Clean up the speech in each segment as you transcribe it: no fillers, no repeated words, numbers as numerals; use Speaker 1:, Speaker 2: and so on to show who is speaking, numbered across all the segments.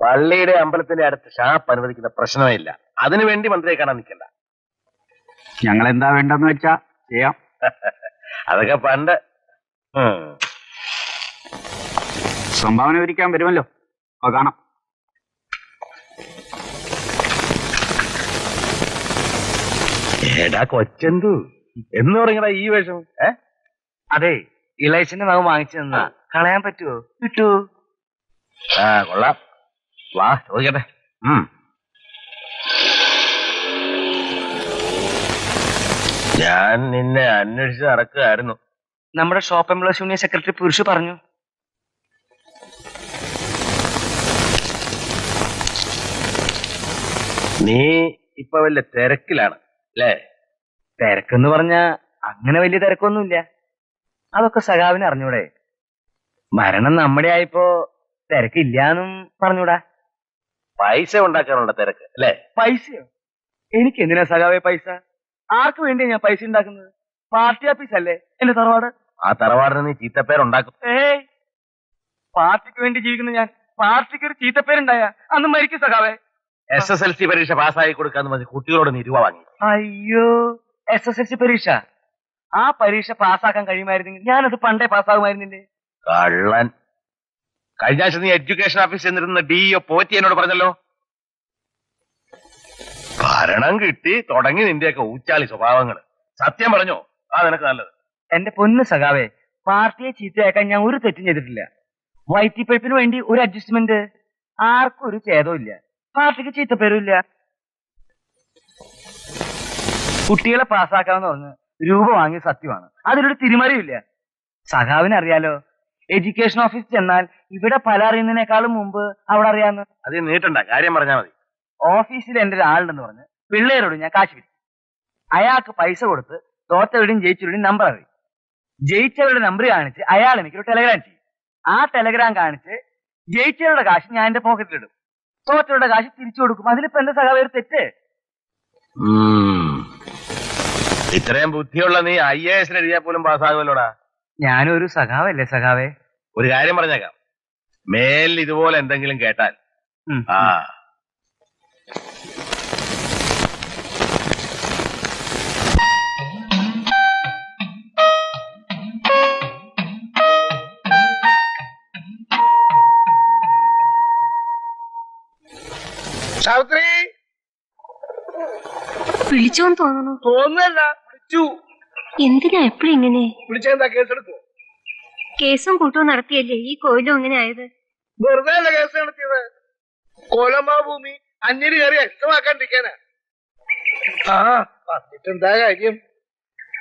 Speaker 1: പള്ളിയുടെ അമ്പലത്തിന്റെ അടുത്ത് ഷാപ്പ് അനുവദിക്കുന്ന പ്രശ്നമേ ഇല്ല. അതിനുവേണ്ടി മന്ത്രിയെ കാണാൻ നിൽക്കണ്ട.
Speaker 2: ഞങ്ങൾ എന്താ വേണ്ടെന്ന് വെച്ചാ ചെയ്യാം.
Speaker 1: അതൊക്കെ പണ്ട്.
Speaker 2: സംഭാവന ഒരിക്കാൻ വരുമല്ലോ, അത് കാണാം.
Speaker 1: ഏടാ കൊച്ചെന്തു എന്ന് പറയുന്നതാ ഈ വേഷം?
Speaker 3: അതെ, ഇളയച്ചന്റെ മകൻ വാങ്ങിച്ചു തന്നാ കളയാൻ പറ്റുമോ? കിട്ടുവോ?
Speaker 1: കൊള്ളാം. വാ ചോദിക്കട്ടെ. ഞാൻ നിന്നെ അന്വേഷിച്ച് നടക്കുകയായിരുന്നു.
Speaker 3: നമ്മുടെ ഷോപ്പ് എംപ്ലോയീസ് യൂണിയൻ സെക്രട്ടറി പുരുഷ പറഞ്ഞു.
Speaker 1: നീ ഇപ്പൊ വലിയ തിരക്കിലാണ് അല്ലേ?
Speaker 3: തിരക്കെന്ന് പറഞ്ഞ അങ്ങനെ വലിയ തിരക്കൊന്നുമില്ല. അതൊക്കെ സഖാവിന് അറിഞ്ഞൂടെ? മരണം നമ്മുടെ ആയപ്പോ തിരക്കില്ലാന്നും പറഞ്ഞൂടാ.
Speaker 1: പൈസ ഉണ്ടാക്കാനുള്ള തിരക്ക് അല്ലേ?
Speaker 3: പൈസയോ? എനിക്ക് എന്തിനാ സഖാവേ പൈസ? ആർക്ക് വേണ്ടിയാ ഞാൻ പൈസ ഉണ്ടാക്കുന്നത്? പാർട്ടി ഓഫീസ് അല്ലേ എന്റെ തറവാട്.
Speaker 1: ആ തറവാടിന് നീ ചീത്തപ്പേരുണ്ടാക്കും.
Speaker 3: ഏയ്, പാർട്ടിക്ക് വേണ്ടി ജീവിക്കുന്ന ഞാൻ പാർട്ടിക്ക് ഒരു ചീത്തപ്പേരുണ്ടായ അന്ന് മരിക്കും സഖാവേ.
Speaker 1: SSLC പരീക്ഷ പാസ്സായി കൊടുക്കാന്ന് പറഞ്ഞ് കുട്ടികളോട് നീ രൂപ വാങ്ങി.
Speaker 3: അയ്യോ, SSLC പരീക്ഷ? ആ പരീക്ഷ പാസ്സാക്കാൻ കഴിയുമായിരുന്നെങ്കിൽ ഞാനത് പണ്ടേ പാസ്സാകുമായിരുന്നില്ലേ?
Speaker 1: കള്ളൻ. കഴിഞ്ഞ ആഴ്ച നീ എഡ്യൂക്കേഷൻ ഓഫീസിൽ നിന്നിരുന്ന DO പോറ്റി എന്നോട് പറഞ്ഞല്ലോ. ഭരണം കിട്ടി തുടങ്ങി നിന്റെയൊക്കെ ഊച്ചാളി സ്വഭാവങ്ങൾ. സത്യം പറഞ്ഞോ? ആ നിനക്ക് നല്ലത്.
Speaker 3: എന്റെ പൊന്ന് സഖാവേ, പാർട്ടിയെ ചീത്തയാക്കാൻ ഞാൻ ഒരു തെറ്റും ചെയ്തിട്ടില്ല. വൈറ്റിപ്പൈപ്പിന് വേണ്ടി ഒരു അഡ്ജസ്റ്റ്മെന്റ്. ആർക്കും ഒരു ഛേദവും ഇല്ല, പാർട്ടിക്ക് ചീത്തപ്പേരുമില്ല. കുട്ടികളെ പാസ്സാക്കാമെന്ന് പറഞ്ഞ് രൂപ വാങ്ങിയ സത്യമാണ്. അതിലൊരു തിരിമറിയില്ല. സഖാവിന് അറിയാലോ, എഡ്യൂക്കേഷൻ ഓഫീസിൽ ചെന്നാൽ ഇവിടെ പല അറിയുന്നതിനേക്കാളും മുമ്പ് അവിടെ അറിയാന്ന്.
Speaker 1: അത് നീട്ടണ്ട, കാര്യം പറഞ്ഞാൽ മതി.
Speaker 3: ഓഫീസിൽ എന്റെ ഒരാളുണ്ടെന്ന് പറഞ്ഞ് പിള്ളേരോട് ഞാൻ കാശ് പിടിച്ചു. അയാൾക്ക് പൈസ കൊടുത്ത് തോറ്റവരുടെയും ജയിച്ചവരുടെയും നമ്പർ അറിയും. ജയിച്ചവരുടെ നമ്പർ കാണിച്ച് അയാൾ എനിക്കൊരു ടെലഗ്രാം ചെയ്യും. ആ ടെലഗ്രാം കാണിച്ച് ജയിച്ചവരുടെ കാശ് ഞാൻ എന്റെ പോക്കറ്റിലിടും. തോറ്റവരുടെ കാശ് തിരിച്ചു കൊടുക്കും. അതിലിപ്പോ എന്റെ സഖാവ് ഒരു തെറ്റ്?
Speaker 1: ഇത്രയും ബുദ്ധിയുള്ള നീ IAS എഴുതിയാൽ പോലും പാസ്സാകുമല്ലോടാ.
Speaker 3: ഞാനൊരു സഖാവല്ലേ സഖാവേ?
Speaker 1: ഒരു കാര്യം പറഞ്ഞേക്കാം, മേലിൽ ഇതുപോലെ എന്തെങ്കിലും കേട്ടാൽ സാവിത്രി
Speaker 4: വിളിച്ചോന്ന് തോന്നുന്നു.
Speaker 1: തോന്നുന്നല്ല, വിളിച്ചു.
Speaker 4: എന്തിനാ എപ്പോഴും ഇങ്ങനെ?
Speaker 1: വിളിച്ചെന്താ കേസെടുത്തു?
Speaker 4: കേസും കൂട്ടവും നടത്തിയല്ലേ ഈ കോയിലും അങ്ങനെ ആയത്?
Speaker 1: വെറുതെ അല്ല കേസ് നടത്തിയത്. കോലമാ ഭൂമി അന്യര് കയറി വ്യക്തമാക്കാണ്ടിരിക്കാനാ. പറഞ്ഞിട്ടെന്താ കാര്യം?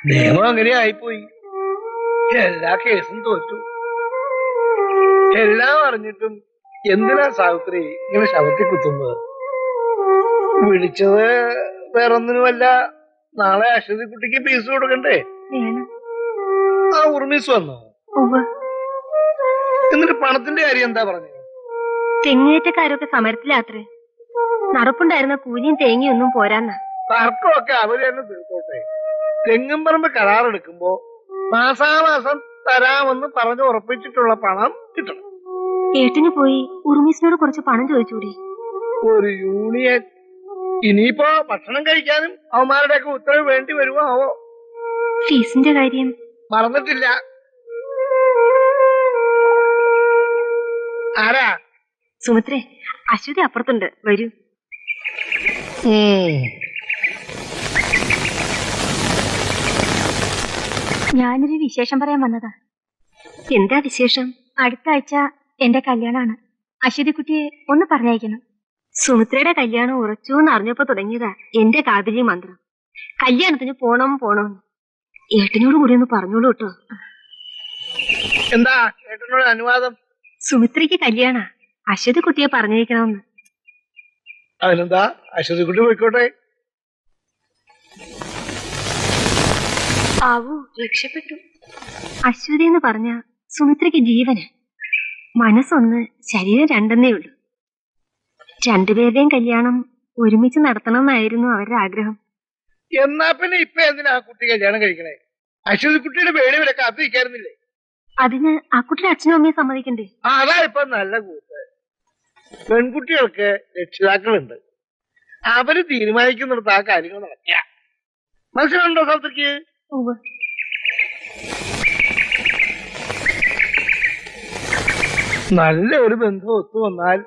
Speaker 1: നിയമം അങ്ങനെ ആയിപ്പോയി. എല്ലാ കേസും തോറ്റു. എല്ലാം അറിഞ്ഞിട്ടും എന്തിനാ സാവിത്രി ഇങ്ങനെ ശവത്തിൽ കുത്തുന്നത്? വിളിച്ചത് വേറൊന്നിനുമല്ല, നാളെ അശ്വതി കുട്ടിക്ക് ഫീസ് കൊടുക്കണ്ടേ? ആ ഉർമീസ് വന്നോ? എന്നിട്ട് പണത്തിന്റെ കാര്യം എന്താ പറഞ്ഞത്?
Speaker 4: തെങ്ങേറ്റക്കാരൊക്കെ സമരത്തിലാത്രേ. നടപ്പുണ്ടായിരുന്ന കൂലിയും തേങ്ങയും ഒന്നും പോരാന്ന.
Speaker 1: തർക്കമൊക്കെ അവര് തന്നെ തീർത്തോട്ടെ. തെങ്ങും പറമ്പ് കരാറെടുക്കുമ്പോ മാസാമാസം തരാമെന്ന് പറഞ്ഞു ഉറപ്പിച്ചിട്ടുള്ള പണം കിട്ടണം.
Speaker 4: ഏട്ടിന് പോയി ഉർമീസിനോട് കുറച്ച് പണം ചോദിച്ചൂടി?
Speaker 1: ഒരു യൂണിയൻ. ഇനിയിപ്പോ ഭക്ഷണം കഴിക്കാനും അവന്മാരുടെയൊക്കെ ഉത്തരവ് വേണ്ടി വരുമോ ആവോ?
Speaker 4: ഫീസിന്റെ കാര്യം
Speaker 1: മറന്നിട്ടില്ല. ആരാ?
Speaker 4: സുമിത്രേ, അശ്വതി അപ്പുറത്തുണ്ട്, വരൂ. ഞാനൊരു വിശേഷം പറയാൻ വന്നതാ. എന്താ വിശേഷം? അടുത്ത ആഴ്ച എന്റെ കല്യാണമാണ്. അശ്വതി കുട്ടിയെ ഒന്ന് പറഞ്ഞയക്കണം. സുമിത്രയുടെ കല്യാണം ഉറച്ചു എന്ന് അറിഞ്ഞപ്പോ തുടങ്ങിയതാ എന്റെ കാതിരി മന്ത്രം. കല്യാണത്തിന് പോണം പോണോന്ന്. ഏട്ടനോട് കൂടി ഒന്ന് പറഞ്ഞോളൂ കേട്ടോ.
Speaker 1: എന്താ ഏട്ടനോട് അനുവാദം?
Speaker 4: സുമിത്രയ്ക്ക് കല്യാണ, അശ്വതി കുട്ടിയെ പറഞ്ഞയക്കണമെന്ന്.
Speaker 1: അതിനെന്താ, അശ്വതി കുട്ടി പോയിക്കോട്ടെ.
Speaker 4: ആവൂ, രക്ഷപ്പെട്ടു. അശ്വതി എന്ന് പറഞ്ഞ സുമിത്രയ്ക്ക് ജീവന്. മനസ്സൊന്ന്, ശരീരം രണ്ടെന്നേ ഉള്ളൂ. രണ്ടുപേരുടെയും കല്യാണം ഒരുമിച്ച് നടത്തണമെന്നായിരുന്നു അവരുടെ ആഗ്രഹം.
Speaker 1: എന്നാ പിന്നെ ഇപ്പൊ എന്തിനാ ആ കുട്ടി കല്യാണം കഴിക്കണേ? അശ്വതി കുട്ടിയുടെ പേടി വരെ കാത്തിരിക്കായിരുന്നില്ലേ?
Speaker 4: അതിന് ആ കുട്ടിയുടെ അച്ഛനും അമ്മയും സമ്മതിക്കണ്ടേ?
Speaker 1: അതാ ഇപ്പൊ നല്ല കൂട്ട്. പെൺകുട്ടികൾക്ക് രക്ഷിതാക്കളുണ്ട്. അവര് തീരുമാനിക്കുന്നിടത്ത് ആ കാര്യങ്ങൾ നടക്കുക. മനസ്സിലുണ്ടോ സൗത്രയ്ക്ക്? നല്ല ഒരു ബന്ധം ഒത്തു വന്നാൽ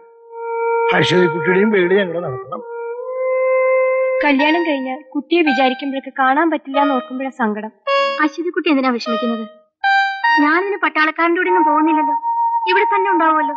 Speaker 1: അശ്വതിക്കുട്ടിയുടെയും വീട് ഞങ്ങൾ നടത്തണം.
Speaker 4: കല്യാണം കഴിഞ്ഞാൽ കുട്ടിയെ വിചാരിക്കുമ്പോഴൊക്കെ കാണാൻ പറ്റില്ല എന്ന് ഓർക്കുമ്പോഴാ സങ്കടം. അശ്വതിക്കുട്ടി എന്തിനാ വിഷമിക്കുന്നത്? ഞാനിന് പട്ടാളക്കാരൻ്റെ കൂടെ ഒന്നും പോകുന്നില്ലല്ലോ, ഇവിടെ തന്നെ ഉണ്ടാവുമല്ലോ.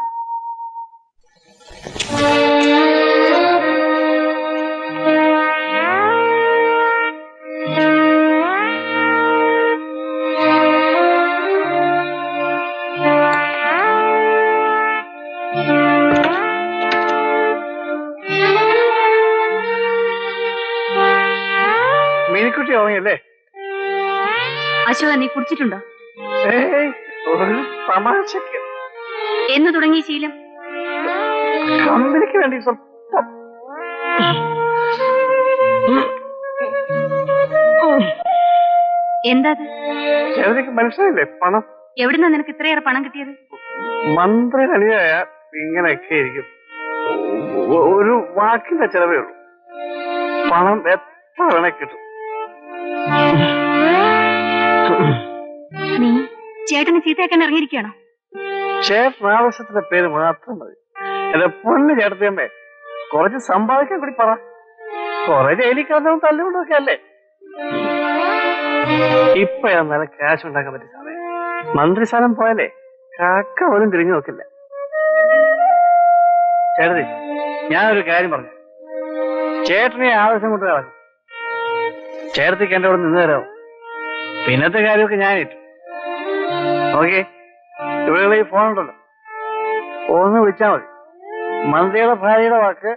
Speaker 1: മീനിക്കുട്ടി ഉറങ്ങിയല്ലേ?
Speaker 4: അശോക, നീ കുടിച്ചിട്ടുണ്ടോ?
Speaker 1: ഒരു തമാശക്ക്
Speaker 4: എന്ന് തുടങ്ങിയ ശീലം?
Speaker 1: കമ്പനിക്ക് വേണ്ടി സ്വപ്പം.
Speaker 4: എന്താ
Speaker 1: ചെറുതിക്ക് മനസ്സിലായില്ലേ? പണം
Speaker 4: എവിടുന്നാ നിനക്ക് ഇത്രയേറെ പണം കിട്ടിയത്?
Speaker 1: മന്ത്രി അലിയായ ഇങ്ങനെയൊക്കെ ഇരിക്കും. ഒരു വാക്കിന്റെ ചെലവേ ഉള്ളൂ. പണം എത്ര വേണേ കിട്ടും.
Speaker 4: നീ ചേട്ടന് ചീത്തയാക്കാൻ ഇറങ്ങിയിരിക്കുകയാണോ?
Speaker 1: ചേട്ടൻ ആവശ്യത്തിന്റെ പേര് മാത്രം മതി. എന്റെ പൊണ്ണ് ചേട്ടത്തിയമ്മേ, കുറച്ച് സമ്പാദിക്കാൻ കൂടി പറ. കുറെ ജയിലിൽ കിടന്നതും തല്ലുകൊണ്ടൊക്കെ അല്ലേ. ഇപ്പൊ നല്ല ക്യാഷ് ഉണ്ടാക്കാൻ പറ്റിയ സമയം. മന്ത്രിസ്ഥാനം പോയാലേ കാക്ക പോലും തിരിഞ്ഞു നോക്കില്ല. ചേട്ടത്തി, ഞാനൊരു കാര്യം പറഞ്ഞു. ചേട്ടനെ ആവശ്യം കൊണ്ട് കളഞ്ഞു. ചേട്ടത്തിക്ക് എന്റെ കൂടെ നിന്ന് തരാമോ? പിന്നത്തെ കാര്യമൊക്കെ ഞാനിട്ടു. ഓക്കെ, ഇവിടെ ഈ ഫോൺ ഉണ്ടല്ലോ, ഒന്ന് വിളിച്ചാൽ മതി. മന്ത്രിയുടെ ഭാര്യയുടെ വാക്ക്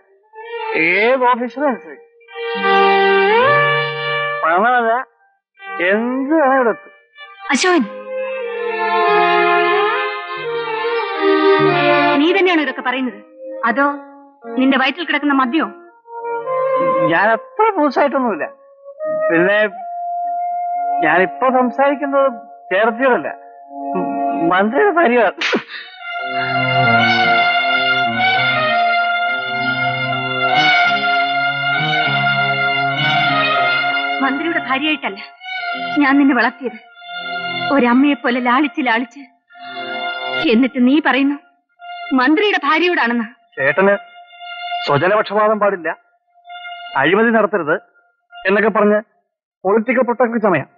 Speaker 1: ഏത് ഓഫീസിലും അനുസരിക്കും. പണമല്ല, എന്ത് വേണം ഇവിടെ എത്തും.
Speaker 4: അശോകൻ, നീ തന്നെയാണോ ഇതൊക്കെ പറയുന്നത്? അതോ നിന്റെ വയറ്റിൽ കിടക്കുന്ന മദ്യോ?
Speaker 1: ഞാൻ അത്ര പൂസായിട്ടൊന്നുമില്ല. പിന്നെ ഞാനിപ്പോ സംസാരിക്കുന്നത് ചേർത്തിയോടല്ല, മന്ത്രിയുടെ ഭാര്യയാണ്.
Speaker 4: മന്ത്രിയുടെ ഭാര്യയായിട്ടല്ല ഞാൻ നിന്നെ വളർത്തിയത്. ഒരമ്മയെ പോലെ ലാളിച്ച് ലാളിച്ച്, എന്നിട്ട് നീ പറയുന്നു മന്ത്രിയുടെ ഭാര്യയോടാണെന്ന്.
Speaker 1: ചേട്ടന് സ്വജനപക്ഷപാതം പാടില്ല, അഴിമതി നടത്തരുത് എന്നൊക്കെ പറഞ്ഞ് പൊളിറ്റിക്കൽ പ്രൊട്ടക്ട് സമയം.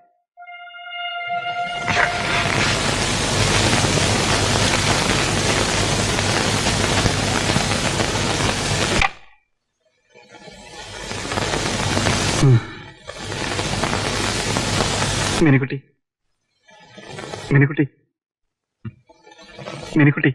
Speaker 1: മിനിക്കുട്ടി, മിനിക്കുട്ടി, മിനിക്കുട്ടി.